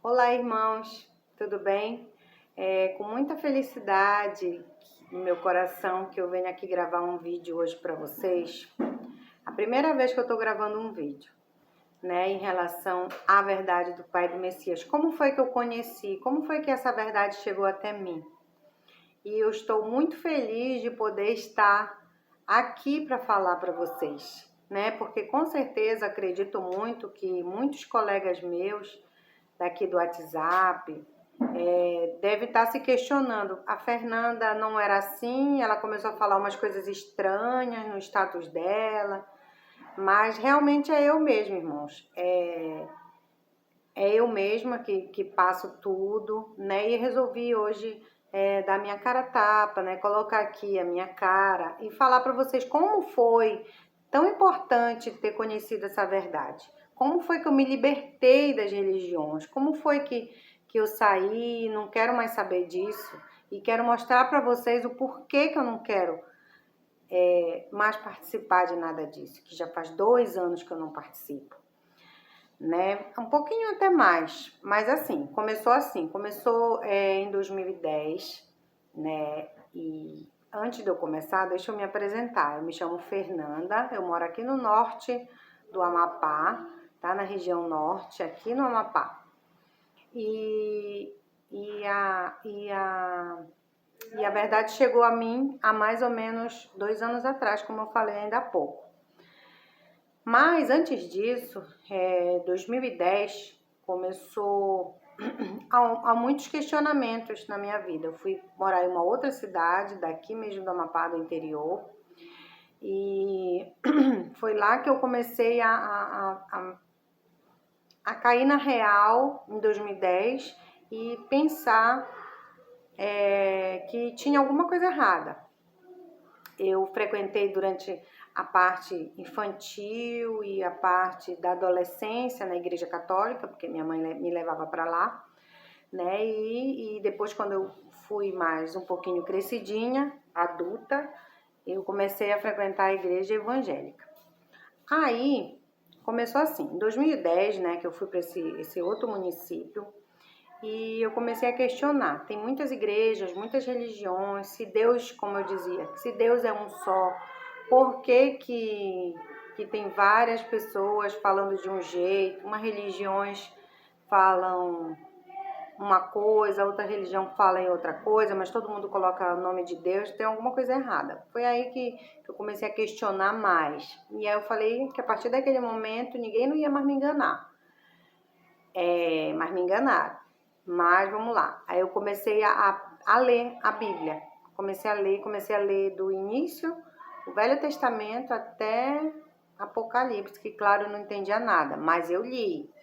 Olá, irmãos, tudo bem? Com muita felicidade no meu coração que eu venho aqui gravar um vídeo hoje para vocês. A primeira vez que eu estou gravando um vídeo, né, em relação à verdade do Pai do Messias. Como foi que eu conheci? Como foi que essa verdade chegou até mim? E eu estou muito feliz de poder estar aqui para falar para vocês, né? Porque com certeza acredito muito que muitos colegas meus daqui do WhatsApp, deve estar se questionando. A Fernanda não era assim, ela começou a falar umas coisas estranhas no status dela, mas realmente é eu mesma, irmãos. É eu mesma que passo tudo, né? E resolvi hoje dar minha cara a tapa, né? Colocar aqui a minha cara e falar para vocês como foi tão importante ter conhecido essa verdade. Como foi que eu me libertei das religiões? Como foi que eu saí, não quero mais saber disso e quero mostrar para vocês o porquê que eu não quero mais participar de nada disso, que já faz 2 anos que eu não participo, né? Um pouquinho até mais, mas começou em 2010, né? E antes de eu começar, deixa eu me apresentar. Eu me chamo Fernanda, eu moro aqui no norte do Amapá, tá? Na região norte, aqui no Amapá. E a verdade chegou a mim há mais ou menos 2 anos atrás, como eu falei ainda há pouco. Mas antes disso, 2010 começou há muitos questionamentos na minha vida. Eu fui morar em uma outra cidade, daqui mesmo do Amapá, do interior, e foi lá que eu comecei a cair na real em 2010 e pensar que tinha alguma coisa errada. Eu frequentei durante a parte infantil e a parte da adolescência na igreja católica, porque minha mãe me levava para lá, né? E depois, quando eu fui mais um pouquinho crescidinha, adulta, eu comecei a frequentar a igreja evangélica. Aí, começou assim, em 2010, né, que eu fui para esse outro município, e eu comecei a questionar. Tem muitas igrejas, muitas religiões. Se Deus, como eu dizia, se Deus é um só, por que tem várias pessoas falando de um jeito? Umas religiões falam uma coisa, outra religião fala em outra coisa, mas todo mundo coloca o nome de Deus, tem alguma coisa errada. Foi aí que eu comecei a questionar mais. E aí eu falei que a partir daquele momento ninguém não ia mais me enganar. Mas me enganaram. Mas vamos lá. Aí eu comecei a ler a Bíblia. Comecei a ler do início, o Velho Testamento até Apocalipse, que claro, eu não entendia nada, mas eu li.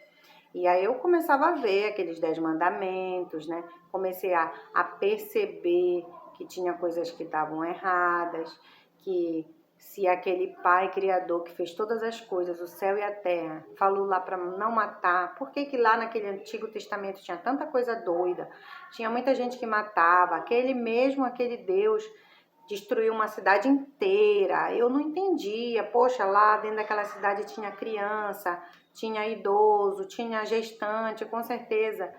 E aí eu começava a ver aqueles 10 mandamentos, né? Comecei a perceber que tinha coisas que estavam erradas, que se aquele pai criador que fez todas as coisas, o céu e a terra, falou lá para não matar, por que lá naquele Antigo Testamento tinha tanta coisa doida? Tinha muita gente que matava, aquele Deus destruiu uma cidade inteira. Eu não entendia. Poxa, lá dentro daquela cidade tinha criança, tinha idoso, tinha gestante, com certeza.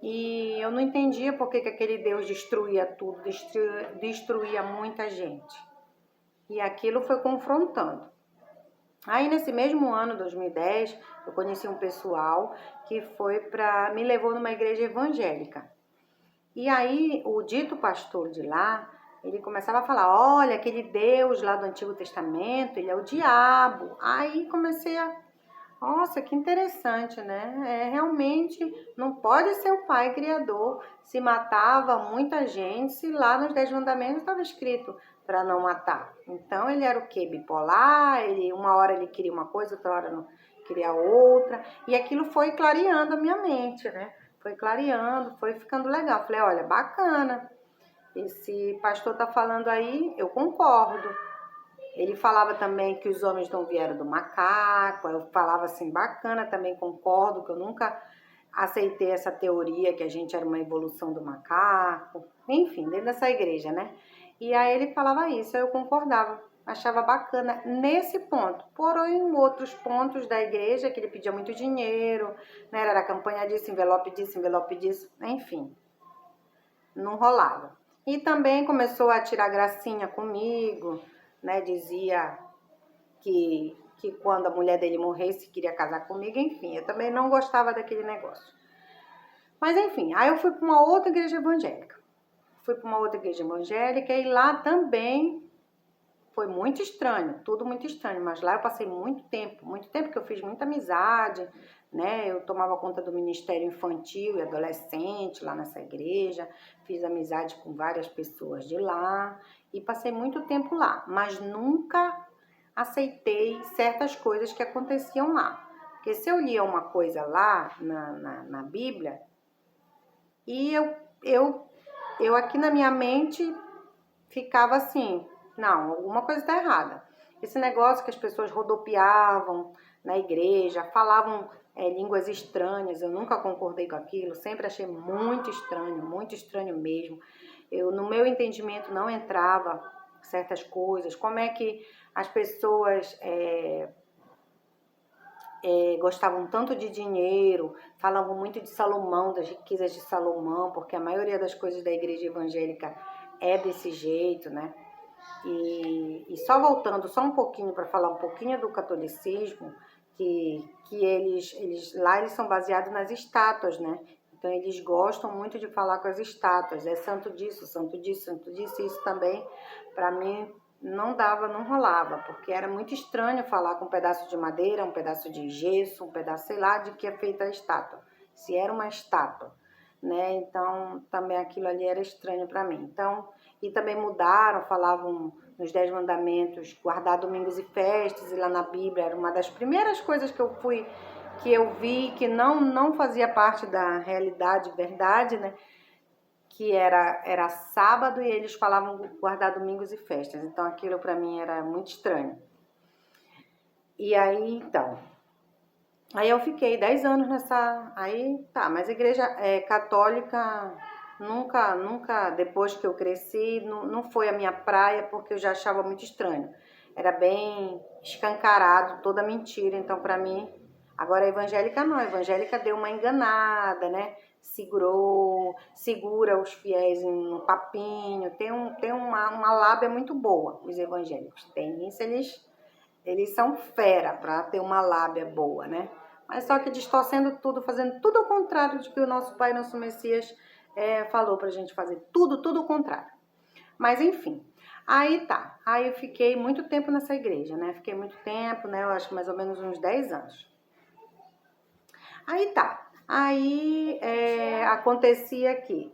E eu não entendia por que aquele Deus destruía tudo, destruía muita gente. E aquilo foi confrontando. Aí nesse mesmo ano, 2010, eu conheci um pessoal que me levou numa igreja evangélica. E aí o dito pastor de lá, ele começava a falar, olha, aquele Deus lá do Antigo Testamento, ele é o diabo. Aí comecei nossa, que interessante, né? Realmente não pode ser o pai criador. Se matava muita gente, se lá nos 10 mandamentos estava escrito para não matar. Então ele era o quê? Bipolar, uma hora ele queria uma coisa, outra hora não queria outra. E aquilo foi clareando a minha mente, né? Foi clareando, foi ficando legal. Falei, olha, bacana. Esse pastor tá falando aí, eu concordo. Ele falava também que os homens não vieram do macaco. Eu falava assim, bacana, também concordo, que eu nunca aceitei essa teoria que a gente era uma evolução do macaco. Enfim, dentro dessa igreja, né? E aí ele falava isso, eu concordava. achava bacana nesse ponto. Porém, em outros pontos da igreja, que ele pedia muito dinheiro, né? Era campanha disso, envelope disso, enfim, não rolava. E também começou a tirar gracinha comigo, né? Dizia que quando a mulher dele morresse queria casar comigo, enfim, eu também não gostava daquele negócio. Mas enfim, aí eu fui para uma outra igreja evangélica. E lá também foi muito estranho, tudo muito estranho, mas lá eu passei muito tempo que eu fiz muita amizade, né? Eu tomava conta do ministério infantil e adolescente lá nessa igreja, fiz amizade com várias pessoas de lá e passei muito tempo lá, mas nunca aceitei certas coisas que aconteciam lá. Porque se eu lia uma coisa lá na Bíblia, e eu aqui na minha mente ficava assim, não, alguma coisa está errada. Esse negócio que as pessoas rodopiavam na igreja, falavam línguas estranhas, eu nunca concordei com aquilo, sempre achei muito estranho mesmo. No meu entendimento não entrava certas coisas, como é que as pessoas gostavam tanto de dinheiro, falavam muito de Salomão, das riquezas de Salomão, porque a maioria das coisas da igreja evangélica é desse jeito, né? E só voltando só um pouquinho para falar um pouquinho do catolicismo, que eles lá eles são baseados nas estátuas, né? Então eles gostam muito de falar com as estátuas, é santo disso, santo disso, santo disso, e isso também para mim não rolava, porque era muito estranho falar com um pedaço de madeira, um pedaço de gesso, um pedaço, sei lá, de que é feita a estátua, se era uma estátua, né? Então também aquilo ali era estranho para mim. Então, e também mudaram, falavam nos 10 mandamentos, guardar domingos e festas, e lá na Bíblia era uma das primeiras coisas que eu vi que não fazia parte da realidade, verdade, né? Que era sábado e eles falavam guardar domingos e festas. Então aquilo para mim era muito estranho. E aí, então, aí eu fiquei 10 anos nessa, aí tá, mas a igreja católica nunca, depois que eu cresci, não foi a minha praia, porque eu já achava muito estranho. Era bem escancarado, toda mentira, então para mim, agora a evangélica não, a evangélica deu uma enganada, né? Segura os fiéis em um papinho, tem uma lábia muito boa, os evangélicos. Tem isso, eles são fera para ter uma lábia boa, né? Mas só que distorcendo tudo, fazendo tudo ao contrário de que o nosso Pai, nosso Messias falou pra gente fazer. Tudo ao contrário. Mas enfim, aí tá. Aí eu fiquei muito tempo nessa igreja, né? Fiquei muito tempo, né? Eu acho mais ou menos uns 10 anos. Aí tá. Aí acontecia que,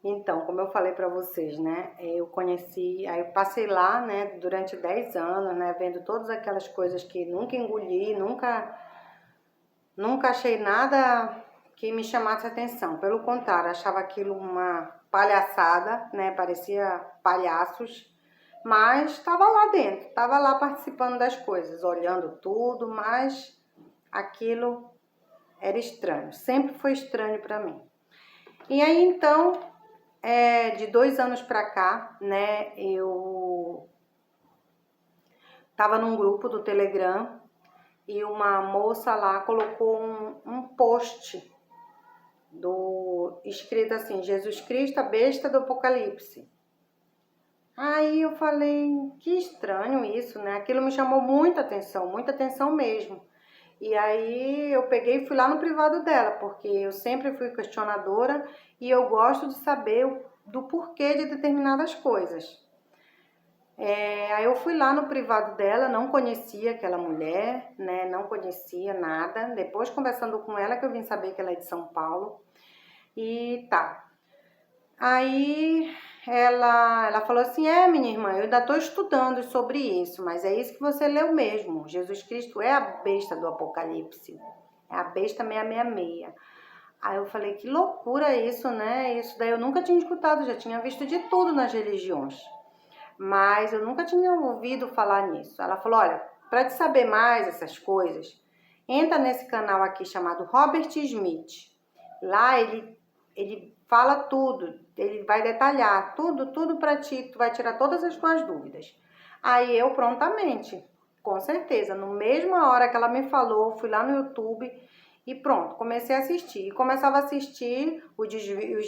então, como eu falei pra vocês, né, eu conheci, aí eu passei lá, né, durante 10 anos, né, vendo todas aquelas coisas que nunca engoli, nunca achei nada que me chamasse atenção. Pelo contrário, achava aquilo uma palhaçada, né, parecia palhaços, mas estava lá dentro, estava lá participando das coisas, olhando tudo, mas aquilo era estranho, sempre foi estranho para mim. E aí, então, de 2 anos para cá, né, eu tava num grupo do Telegram e uma moça lá colocou um post escrito assim, Jesus Cristo, a besta do Apocalipse. Aí eu falei, que estranho isso, né? Aquilo me chamou muita atenção mesmo. E aí eu peguei e fui lá no privado dela, porque eu sempre fui questionadora e eu gosto de saber do porquê de determinadas coisas. Aí eu fui lá no privado dela, não conhecia aquela mulher, né? Não conhecia nada. Depois, conversando com ela, que eu vim saber que ela é de São Paulo. E tá. Aí ela falou assim, minha irmã, eu ainda estou estudando sobre isso, mas é isso que você leu mesmo. Jesus Cristo é a besta do Apocalipse. É a besta 666. Aí eu falei, que loucura isso, né? Isso daí eu nunca tinha escutado, já tinha visto de tudo nas religiões. Mas eu nunca tinha ouvido falar nisso. Ela falou, olha, para te saber mais essas coisas, entra nesse canal aqui chamado Robert Smith. Lá ele fala tudo, ele vai detalhar tudo para ti, tu vai tirar todas as tuas dúvidas. Aí eu prontamente, com certeza, na mesma hora que ela me falou, fui lá no YouTube e pronto, comecei a assistir. E começava a assistir os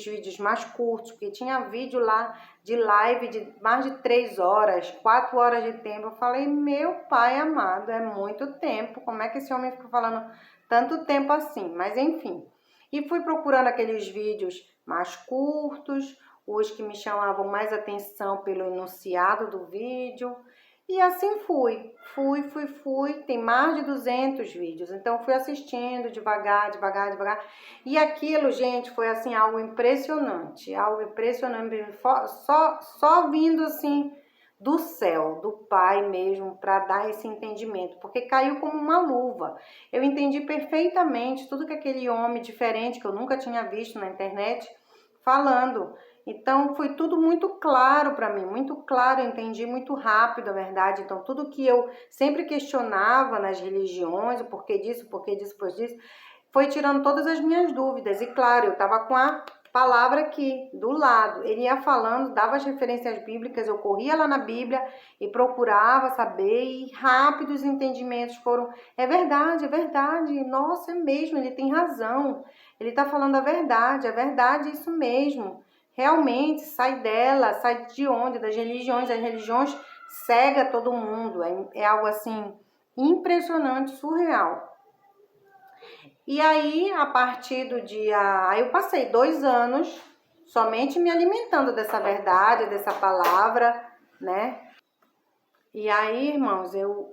vídeos mais curtos, porque tinha vídeo lá de live de mais de 3 horas, 4 horas de tempo. Eu falei, meu pai amado, é muito tempo, como é que esse homem fica falando tanto tempo assim? Mas enfim, e fui procurando aqueles vídeos mais curtos, os que me chamavam mais atenção pelo enunciado do vídeo. E assim fui. Tem mais de 200 vídeos, então fui assistindo devagar. E aquilo, gente, foi assim algo impressionante, só vindo assim do céu, do Pai mesmo, para dar esse entendimento, porque caiu como uma luva. Eu entendi perfeitamente tudo que aquele homem diferente, que eu nunca tinha visto na internet, falando. Então, foi tudo muito claro para mim, muito claro, eu entendi muito rápido a verdade. Então, tudo que eu sempre questionava nas religiões, o porquê disso, foi tirando todas as minhas dúvidas. E claro, eu estava com a palavra aqui do lado. Ele ia falando, dava as referências bíblicas, eu corria lá na Bíblia e procurava saber, e rápidos entendimentos foram, é verdade, nossa, é mesmo, ele tem razão, ele está falando a verdade, é verdade, isso mesmo. Realmente, sai dela, sai de onde? Das religiões. As religiões cegam todo mundo. É algo assim impressionante, surreal. E aí, a partir do dia... Aí eu passei 2 anos somente me alimentando dessa verdade, dessa palavra, né? E aí, irmãos, eu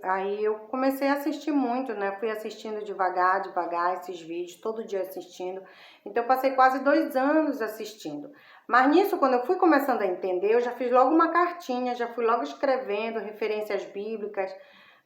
comecei a assistir muito, né? Fui assistindo devagar esses vídeos, todo dia assistindo. Então, eu passei quase 2 anos assistindo. Mas nisso, quando eu fui começando a entender, eu já fiz logo uma cartinha, já fui logo escrevendo referências bíblicas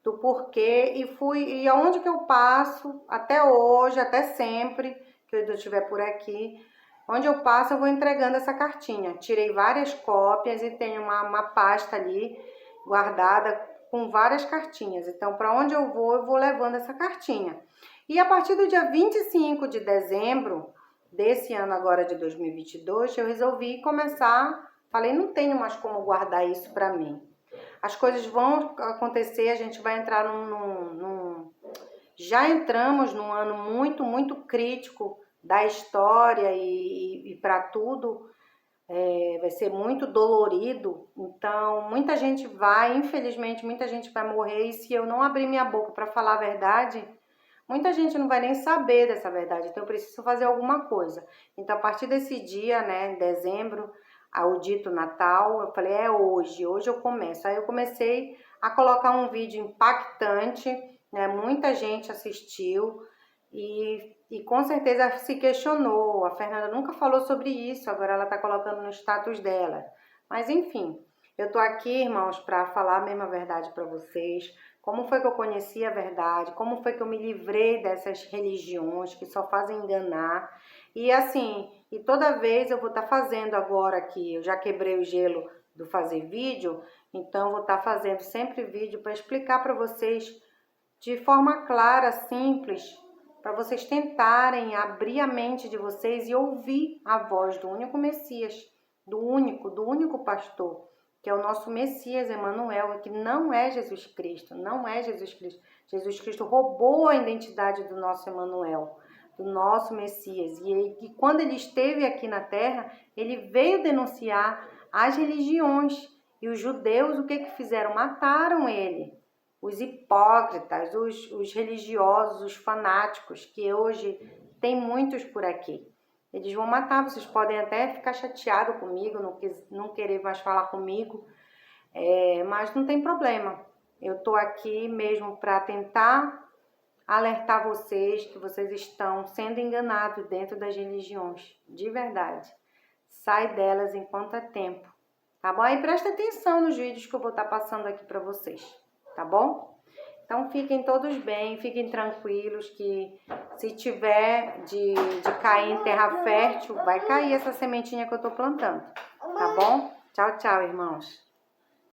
do porquê e aonde que eu passo, até hoje, até sempre, que eu estiver por aqui, onde eu passo, eu vou entregando essa cartinha. Tirei várias cópias e tenho uma pasta ali guardada com várias cartinhas. Então, para onde eu vou levando essa cartinha. E a partir do dia 25 de dezembro desse ano agora de 2022, eu resolvi começar, falei, não tenho mais como guardar isso para mim. As coisas vão acontecer, a gente vai entrar já entramos num ano muito, muito crítico da história e para tudo. Vai ser muito dolorido, então muita gente infelizmente, muita gente vai morrer, e se eu não abrir minha boca para falar a verdade, muita gente não vai nem saber dessa verdade, então eu preciso fazer alguma coisa. Então, a partir desse dia, né, em dezembro, ao dito Natal, eu falei, hoje eu começo. Aí eu comecei a colocar um vídeo impactante, né, muita gente assistiu, e com certeza se questionou. A Fernanda nunca falou sobre isso, agora ela está colocando no status dela. Mas enfim, eu tô aqui, irmãos, para falar a mesma verdade para vocês. Como foi que eu conheci a verdade? Como foi que eu me livrei dessas religiões que só fazem enganar? E assim, e toda vez eu vou estar fazendo agora que eu já quebrei o gelo do fazer vídeo, então eu vou estar fazendo sempre vídeo para explicar para vocês de forma clara, simples, para vocês tentarem abrir a mente de vocês e ouvir a voz do único Messias, do único pastor, que é o nosso Messias, Emanuel, que não é Jesus Cristo, não é Jesus Cristo. Jesus Cristo roubou a identidade do nosso Emanuel, do nosso Messias. E quando ele esteve aqui na terra, ele veio denunciar as religiões. E os judeus, o que fizeram? Mataram ele. Os hipócritas, os religiosos, os fanáticos, que hoje tem muitos por aqui. Eles vão matar, vocês podem até ficar chateados comigo, não querer mais falar comigo, mas não tem problema. Eu estou aqui mesmo para tentar alertar vocês que vocês estão sendo enganados dentro das religiões, de verdade. Sai delas enquanto é tempo, tá bom? E presta atenção nos vídeos que eu vou estar passando aqui para vocês, tá bom? Então fiquem todos bem, fiquem tranquilos que se tiver de cair em terra fértil, vai cair essa sementinha que eu tô plantando, tá bom? Tchau, tchau, irmãos.